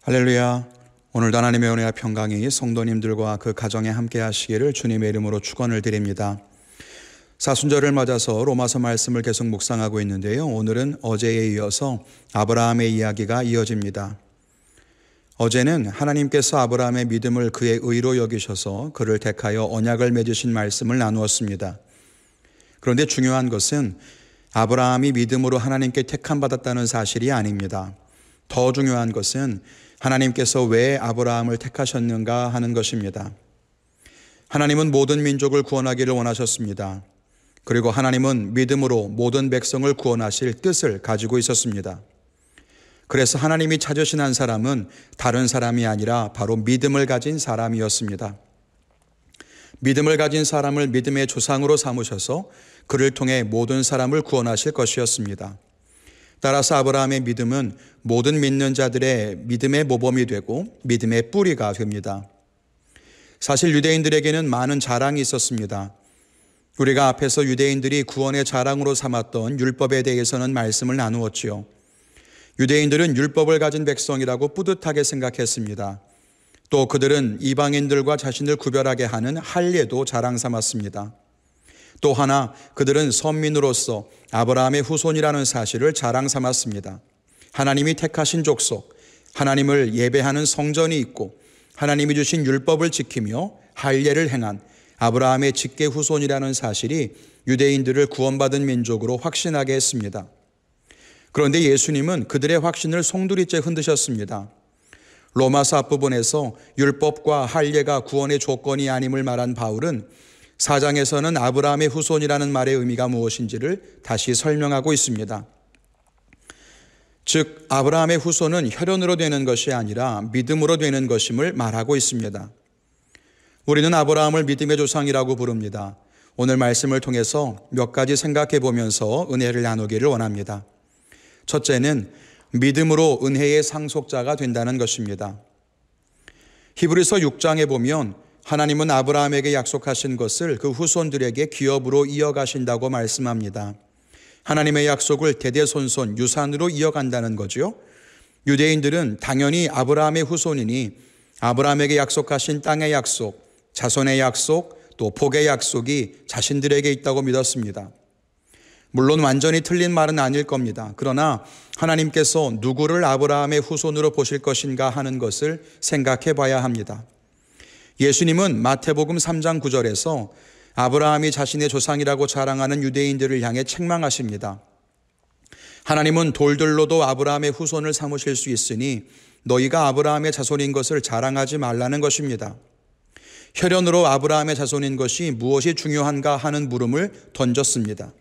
할렐루야. 오늘도 하나님의 은혜와 평강이 성도님들과 그 가정에 함께 하시기를 주님의 이름으로 축원을 드립니다. 사순절을 맞아서 로마서 말씀을 계속 묵상하고 있는데요. 오늘은 어제에 이어서 아브라함의 이야기가 이어집니다. 어제는 하나님께서 아브라함의 믿음을 그의 의로 여기셔서 그를 택하여 언약을 맺으신 말씀을 나누었습니다. 그런데 중요한 것은 아브라함이 믿음으로 하나님께 택함받았다는 사실이 아닙니다. 더 중요한 것은 하나님께서 왜 아브라함을 택하셨는가 하는 것입니다. 하나님은 모든 민족을 구원하기를 원하셨습니다. 그리고 하나님은 믿음으로 모든 백성을 구원하실 뜻을 가지고 있었습니다. 그래서 하나님이 찾으신 한 사람은 다른 사람이 아니라 바로 믿음을 가진 사람이었습니다. 믿음을 가진 사람을 믿음의 조상으로 삼으셔서 그를 통해 모든 사람을 구원하실 것이었습니다. 따라서 아브라함의 믿음은 모든 믿는 자들의 믿음의 모범이 되고 믿음의 뿌리가 됩니다. 사실 유대인들에게는 많은 자랑이 있었습니다. 우리가 앞에서 유대인들이 구원의 자랑으로 삼았던 율법에 대해서는 말씀을 나누었지요. 유대인들은 율법을 가진 백성이라고 뿌듯하게 생각했습니다. 또 그들은 이방인들과 자신을 구별하게 하는 할례도 자랑 삼았습니다. 또 하나 그들은 선민으로서 아브라함의 후손이라는 사실을 자랑 삼았습니다. 하나님이 택하신 족속, 하나님을 예배하는 성전이 있고 하나님이 주신 율법을 지키며 할례를 행한 아브라함의 직계 후손이라는 사실이 유대인들을 구원받은 민족으로 확신하게 했습니다. 그런데 예수님은 그들의 확신을 송두리째 흔드셨습니다. 로마서 앞부분에서 율법과 할례가 구원의 조건이 아님을 말한 바울은 4장에서는 아브라함의 후손이라는 말의 의미가 무엇인지를 다시 설명하고 있습니다. 즉 아브라함의 후손은 혈연으로 되는 것이 아니라 믿음으로 되는 것임을 말하고 있습니다. 우리는 아브라함을 믿음의 조상이라고 부릅니다. 오늘 말씀을 통해서 몇 가지 생각해 보면서 은혜를 나누기를 원합니다. 첫째는 믿음으로 은혜의 상속자가 된다는 것입니다. 히브리서 6장에 보면 하나님은 아브라함에게 약속하신 것을 그 후손들에게 기업으로 이어가신다고 말씀합니다. 하나님의 약속을 대대손손 유산으로 이어간다는 거죠. 유대인들은 당연히 아브라함의 후손이니 아브라함에게 약속하신 땅의 약속, 자손의 약속, 또 복의 약속이 자신들에게 있다고 믿었습니다. 물론 완전히 틀린 말은 아닐 겁니다. 그러나 하나님께서 누구를 아브라함의 후손으로 보실 것인가 하는 것을 생각해 봐야 합니다. 예수님은 마태복음 3장 9절에서 아브라함이 자신의 조상이라고 자랑하는 유대인들을 향해 책망하십니다. 하나님은 돌들로도 아브라함의 후손을 삼으실 수 있으니 너희가 아브라함의 자손인 것을 자랑하지 말라는 것입니다. 혈연으로 아브라함의 자손인 것이 무엇이 중요한가 하는 물음을 던졌습니다.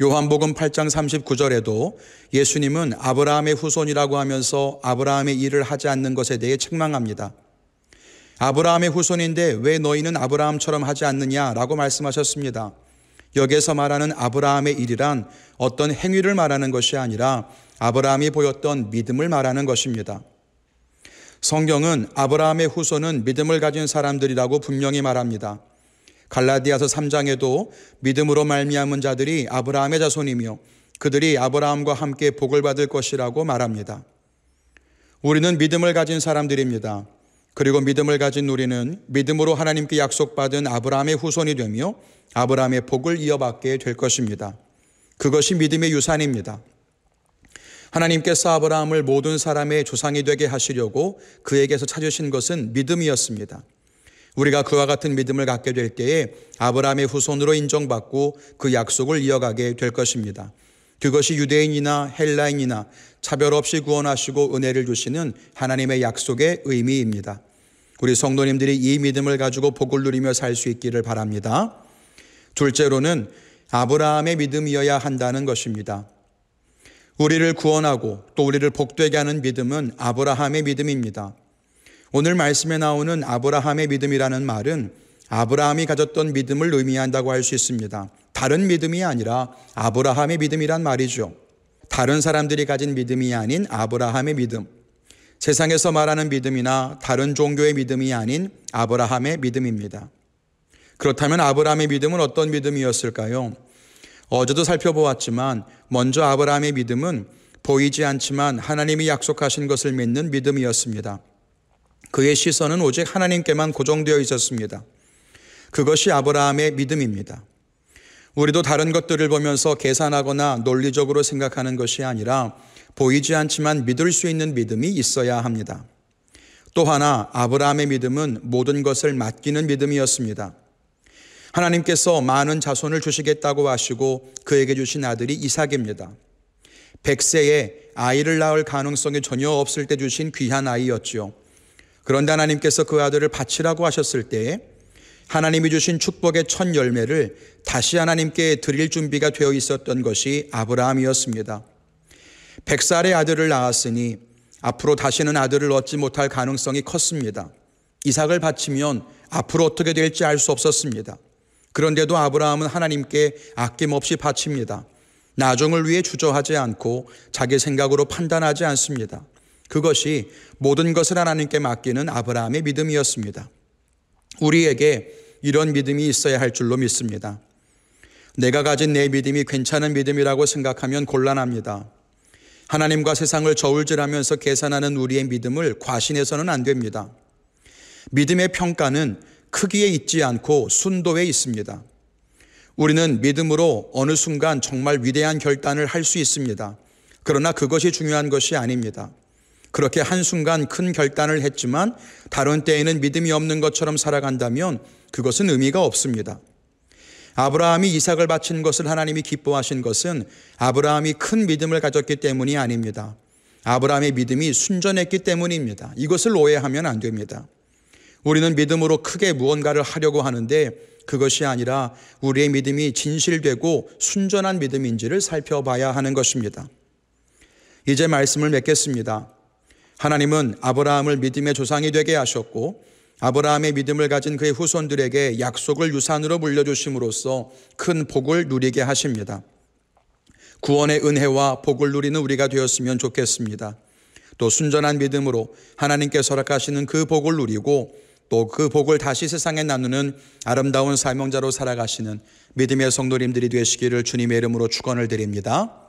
요한복음 8장 39절에도 예수님은 아브라함의 후손이라고 하면서 아브라함의 일을 하지 않는 것에 대해 책망합니다. 아브라함의 후손인데 왜 너희는 아브라함처럼 하지 않느냐라고 말씀하셨습니다. 여기에서 말하는 아브라함의 일이란 어떤 행위를 말하는 것이 아니라 아브라함이 보였던 믿음을 말하는 것입니다. 성경은 아브라함의 후손은 믿음을 가진 사람들이라고 분명히 말합니다. 갈라디아서 3장에도 믿음으로 말미암은 자들이 아브라함의 자손이며 그들이 아브라함과 함께 복을 받을 것이라고 말합니다. 우리는 믿음을 가진 사람들입니다. 그리고 믿음을 가진 우리는 믿음으로 하나님께 약속받은 아브라함의 후손이 되며 아브라함의 복을 이어받게 될 것입니다. 그것이 믿음의 유산입니다. 하나님께서 아브라함을 모든 사람의 조상이 되게 하시려고 그에게서 찾으신 것은 믿음이었습니다. 우리가 그와 같은 믿음을 갖게 될 때에 아브라함의 후손으로 인정받고 그 약속을 이어가게 될 것입니다. 그것이 유대인이나 헬라인이나 차별 없이 구원하시고 은혜를 주시는 하나님의 약속의 의미입니다. 우리 성도님들이 이 믿음을 가지고 복을 누리며 살 수 있기를 바랍니다. 둘째로는 아브라함의 믿음이어야 한다는 것입니다. 우리를 구원하고 또 우리를 복되게 하는 믿음은 아브라함의 믿음입니다. 오늘 말씀에 나오는 아브라함의 믿음이라는 말은 아브라함이 가졌던 믿음을 의미한다고 할 수 있습니다. 다른 믿음이 아니라 아브라함의 믿음이란 말이죠. 다른 사람들이 가진 믿음이 아닌 아브라함의 믿음. 세상에서 말하는 믿음이나 다른 종교의 믿음이 아닌 아브라함의 믿음입니다. 그렇다면 아브라함의 믿음은 어떤 믿음이었을까요? 어제도 살펴보았지만 먼저 아브라함의 믿음은 보이지 않지만 하나님이 약속하신 것을 믿는 믿음이었습니다. 그의 시선은 오직 하나님께만 고정되어 있었습니다. 그것이 아브라함의 믿음입니다. 우리도 다른 것들을 보면서 계산하거나 논리적으로 생각하는 것이 아니라 보이지 않지만 믿을 수 있는 믿음이 있어야 합니다. 또 하나 아브라함의 믿음은 모든 것을 맡기는 믿음이었습니다. 하나님께서 많은 자손을 주시겠다고 하시고 그에게 주신 아들이 이삭입니다. 100세에 아이를 낳을 가능성이 전혀 없을 때 주신 귀한 아이였지요. 그런데 하나님께서 그 아들을 바치라고 하셨을 때에 하나님이 주신 축복의 첫 열매를 다시 하나님께 드릴 준비가 되어 있었던 것이 아브라함이었습니다. 100살의 아들을 낳았으니 앞으로 다시는 아들을 얻지 못할 가능성이 컸습니다. 이삭을 바치면 앞으로 어떻게 될지 알 수 없었습니다. 그런데도 아브라함은 하나님께 아낌없이 바칩니다. 나중을 위해 주저하지 않고 자기 생각으로 판단하지 않습니다. 그것이 모든 것을 하나님께 맡기는 아브라함의 믿음이었습니다. 우리에게 이런 믿음이 있어야 할 줄로 믿습니다. 내가 가진 내 믿음이 괜찮은 믿음이라고 생각하면 곤란합니다. 하나님과 세상을 저울질하면서 계산하는 우리의 믿음을 과신해서는 안 됩니다. 믿음의 평가는 크기에 있지 않고 순도에 있습니다. 우리는 믿음으로 어느 순간 정말 위대한 결단을 할 수 있습니다. 그러나 그것이 중요한 것이 아닙니다. 그렇게 한순간 큰 결단을 했지만 다른 때에는 믿음이 없는 것처럼 살아간다면 그것은 의미가 없습니다. 아브라함이 이삭을 바친 것을 하나님이 기뻐하신 것은 아브라함이 큰 믿음을 가졌기 때문이 아닙니다. 아브라함의 믿음이 순전했기 때문입니다. 이것을 오해하면 안 됩니다. 우리는 믿음으로 크게 무언가를 하려고 하는데 그것이 아니라 우리의 믿음이 진실되고 순전한 믿음인지를 살펴봐야 하는 것입니다. 이제 말씀을 맺겠습니다. 하나님은 아브라함을 믿음의 조상이 되게 하셨고 아브라함의 믿음을 가진 그의 후손들에게 약속을 유산으로 물려주심으로써 큰 복을 누리게 하십니다. 구원의 은혜와 복을 누리는 우리가 되었으면 좋겠습니다. 또 순전한 믿음으로 하나님께서 허락하시는 그 복을 누리고 또 그 복을 다시 세상에 나누는 아름다운 사명자로 살아가시는 믿음의 성도님들이 되시기를 주님의 이름으로 축원을 드립니다.